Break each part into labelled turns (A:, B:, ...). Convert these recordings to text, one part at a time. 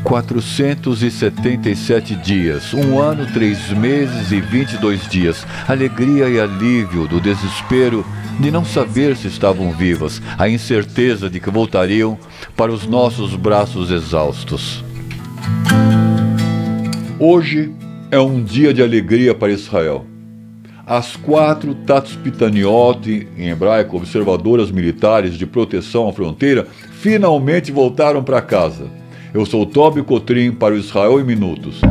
A: (477 dias, 1 ano, 3 meses e 22 dias. Alegria e alívio do desespero de não saber se estavam vivas, a incerteza de que voltariam para os nossos braços exaustos. Hoje é um dia de alegria para Israel. As 4 Tatzpitaniot, em hebraico, observadoras militares de proteção à fronteira, finalmente voltaram para casa. Eu sou Tobi Cotrim para o Israel em Minutos.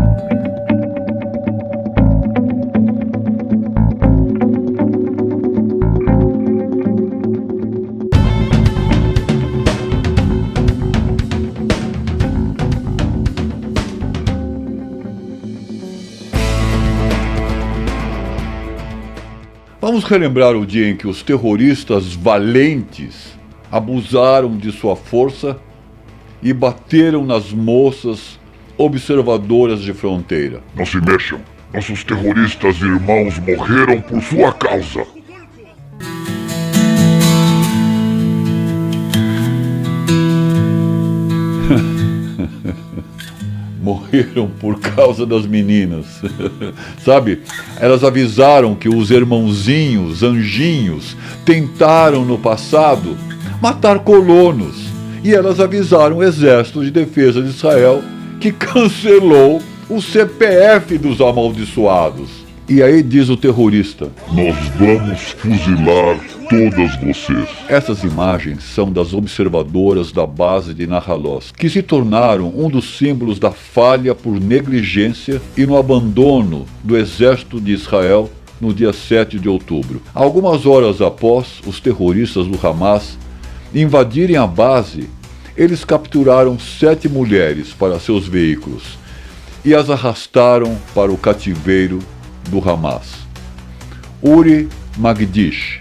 A: Vamos relembrar o dia em que os terroristas valentes abusaram de sua força e bateram nas moças observadoras de fronteira.
B: Não se mexam. Nossos terroristas irmãos morreram por sua causa.
A: Morreram por causa das meninas. Sabe, elas avisaram que os irmãozinhos, anjinhos, tentaram no passado matar colonos. E elas avisaram o Exército de Defesa de Israel, que cancelou o CPF dos amaldiçoados. E aí diz o terrorista:
B: nós vamos fuzilar todas vocês.
A: Essas imagens são das observadoras da base de Nahalós, que se tornaram um dos símbolos da falha por negligência e no abandono do Exército de Israel no dia 7 de outubro. Algumas horas após os terroristas do Hamas invadirem a base, eles capturaram 7 mulheres para seus veículos e as arrastaram para o cativeiro do Hamas. Uri Magdish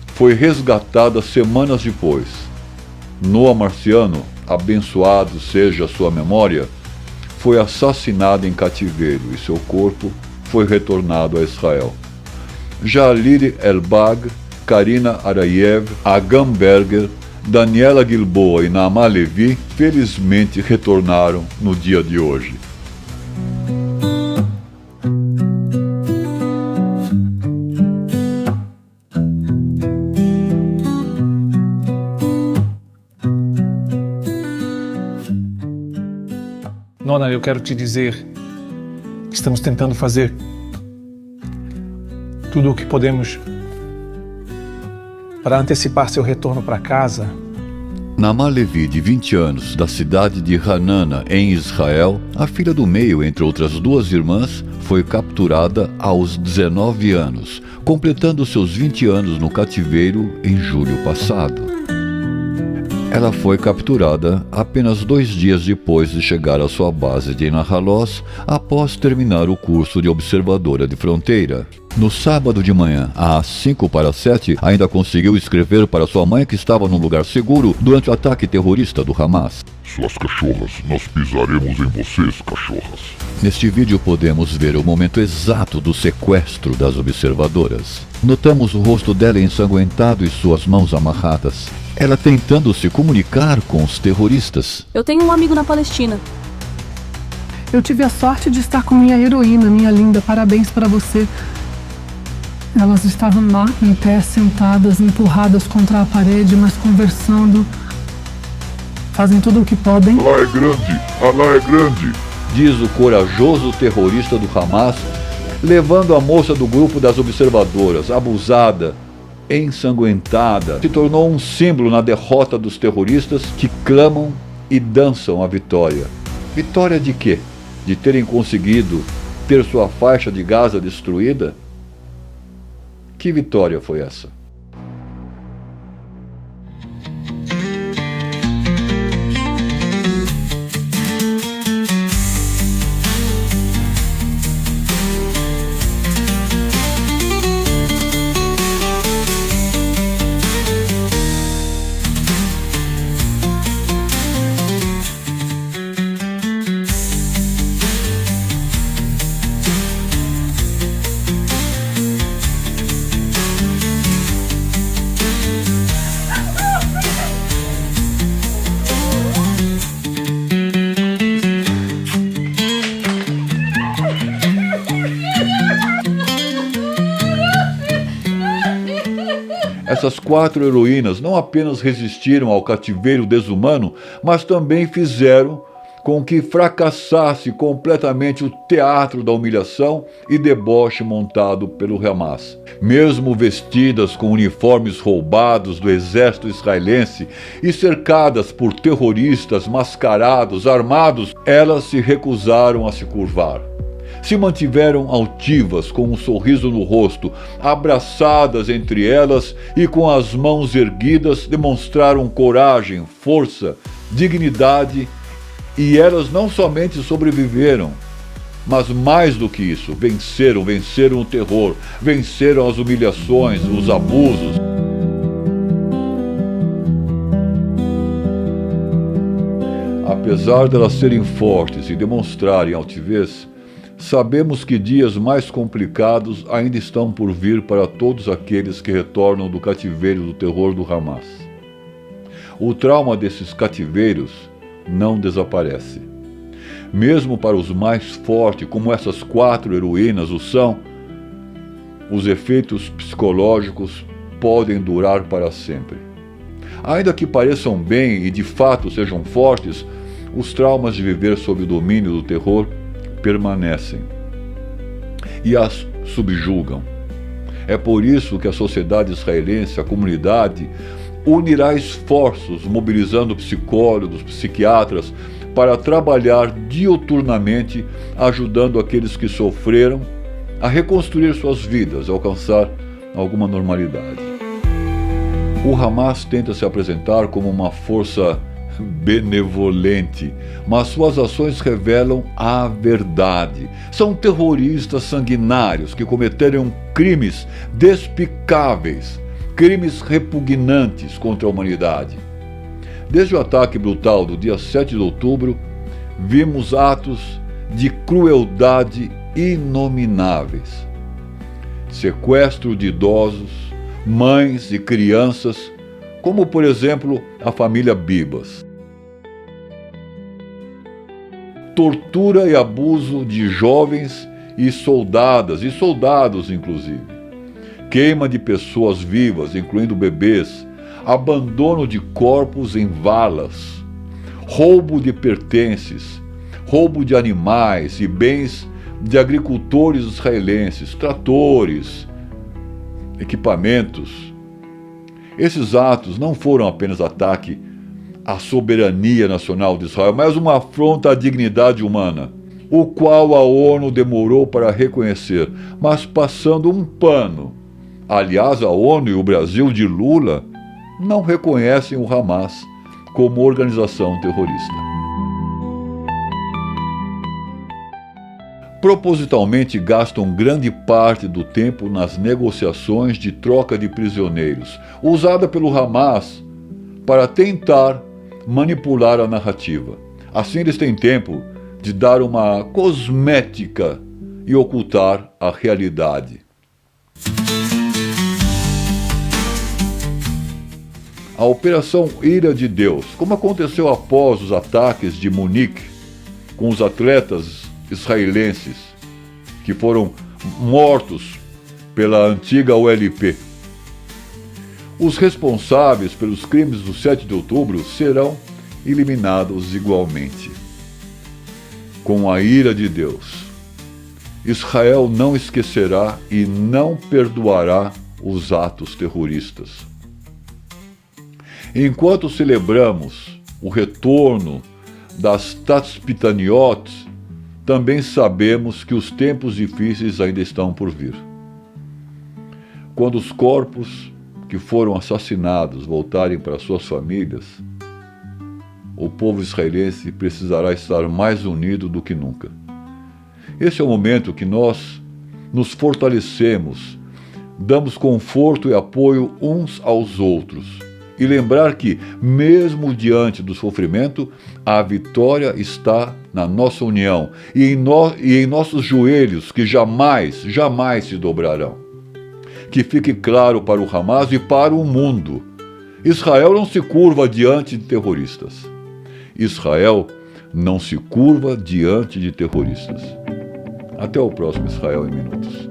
A: foi resgatada semanas depois. Noa Marciano, abençoado seja sua memória, foi assassinada em cativeiro e seu corpo foi retornado a Israel. Jalil Elbag, Karina Arayev, Agam Berger, Daniela Gilboa e Naamá Levi felizmente retornaram no dia de hoje.
C: Nona, eu quero te dizer que estamos tentando fazer tudo o que podemos para antecipar seu retorno para casa.
A: Naamá Levi, de 20 anos, da cidade de Hanana, em Israel, a filha do meio, entre outras 2 irmãs, foi capturada aos 19 anos, completando seus 20 anos no cativeiro em julho passado. Ela foi capturada apenas 2 dias depois de chegar à sua base de Nahalós, após terminar o curso de observadora de fronteira. No sábado de manhã, às 6:55, ainda conseguiu escrever para sua mãe que estava num lugar seguro durante o ataque terrorista do Hamas.
B: Suas cachorras, nós pisaremos em vocês, cachorras.
A: Neste vídeo podemos ver o momento exato do sequestro das observadoras. Notamos o rosto dela ensanguentado e suas mãos amarradas. Ela tentando se comunicar com os terroristas.
D: Eu tenho um amigo na Palestina.
E: Eu tive a sorte de estar com minha heroína, minha linda. Parabéns para você. Elas estavam lá, em pé, sentadas, empurradas contra a parede, mas conversando. Fazem tudo o que podem.
B: Alá é grande! Alá é grande!
A: Diz o corajoso terrorista do Hamas, levando a moça do grupo das observadoras, abusada, ensanguentada, se tornou um símbolo na derrota dos terroristas que clamam e dançam a vitória. Vitória de quê? De terem conseguido ter sua faixa de Gaza destruída? Que vitória foi essa? Essas 4 heroínas não apenas resistiram ao cativeiro desumano, mas também fizeram com que fracassasse completamente o teatro da humilhação e deboche montado pelo Hamas. Mesmo vestidas com uniformes roubados do exército israelense e cercadas por terroristas mascarados, armados, elas se recusaram a se curvar. Se mantiveram altivas, com um sorriso no rosto, abraçadas entre elas e com as mãos erguidas, demonstraram coragem, força, dignidade. E elas não somente sobreviveram, mas mais do que isso, venceram o terror, venceram as humilhações, os abusos. Apesar de elas serem fortes e demonstrarem altivez, sabemos que dias mais complicados ainda estão por vir para todos aqueles que retornam do cativeiro do terror do Hamas. O trauma desses cativeiros não desaparece. Mesmo para os mais fortes, como essas 4 heroínas o são, os efeitos psicológicos podem durar para sempre. Ainda que pareçam bem e de fato sejam fortes, os traumas de viver sob o domínio do terror permanecem e as subjugam. É por isso que a sociedade israelense, a comunidade, unirá esforços, mobilizando psicólogos, psiquiatras, para trabalhar diuturnamente, ajudando aqueles que sofreram a reconstruir suas vidas, a alcançar alguma normalidade. O Hamas tenta se apresentar como uma força benevolente, mas suas ações revelam a verdade. São terroristas sanguinários que cometeram crimes despicáveis, crimes repugnantes contra a humanidade. Desde o ataque brutal do dia 7 de outubro, vimos atos de crueldade inomináveis. Sequestro de idosos, mães e crianças, como por exemplo a família Bibas. Tortura e abuso de jovens e soldadas e soldados inclusive. Queima de pessoas vivas, incluindo bebês, abandono de corpos em valas, roubo de pertences, roubo de animais e bens de agricultores israelenses, tratores, equipamentos. Esses atos não foram apenas ataque à soberania nacional de Israel, mas uma afronta à dignidade humana, o qual a ONU demorou para reconhecer, mas passando um pano. Aliás, a ONU e o Brasil de Lula não reconhecem o Hamas como organização terrorista. Propositalmente gastam grande parte do tempo nas negociações de troca de prisioneiros, usada pelo Hamas para tentar manipular a narrativa. Assim eles têm tempo de dar uma cosmética e ocultar a realidade. A Operação Ira de Deus, como aconteceu após os ataques de Munique com os atletas israelenses que foram mortos pela antiga OLP. Os responsáveis pelos crimes do 7 de outubro serão eliminados igualmente. Com a ira de Deus, Israel não esquecerá e não perdoará os atos terroristas. Enquanto celebramos o retorno das Tatzpitaniot, também sabemos que os tempos difíceis ainda estão por vir. Quando os corpos que foram assassinados voltarem para suas famílias, o povo israelense precisará estar mais unido do que nunca. Esse é o momento que nós nos fortalecemos, damos conforto e apoio uns aos outros. E lembrar que, mesmo diante do sofrimento, a vitória está na nossa união e em nossos joelhos, que jamais se dobrarão. Que fique claro para o Hamas e para o mundo: Israel não se curva diante de terroristas. Israel não se curva diante de terroristas. Até o próximo Israel em Minutos.